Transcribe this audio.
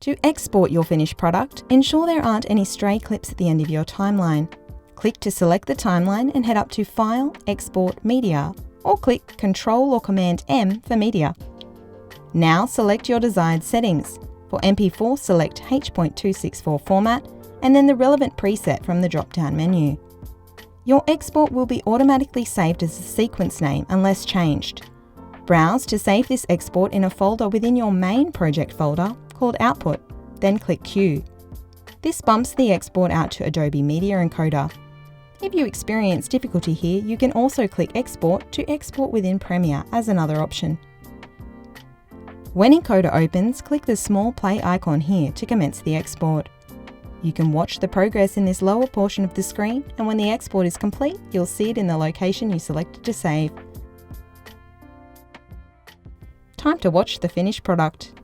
To export your finished product, ensure there aren't any stray clips at the end of your timeline. Click to select the timeline and head up to File, Export, Media, or click Ctrl or Command M for Media. Now select your desired settings. For MP4, select H.264 format and then the relevant preset from the drop-down menu. Your export will be automatically saved as a sequence name unless changed. Browse to save this export in a folder within your main project folder called Output, then click Q. This bumps the export out to Adobe Media Encoder. If you experience difficulty here, you can also click Export to export within Premiere as another option. When Encoder opens, click the small play icon here to commence the export. You can watch the progress in this lower portion of the screen, and when the export is complete, you'll see it in the location you selected to save. Time to watch the finished product.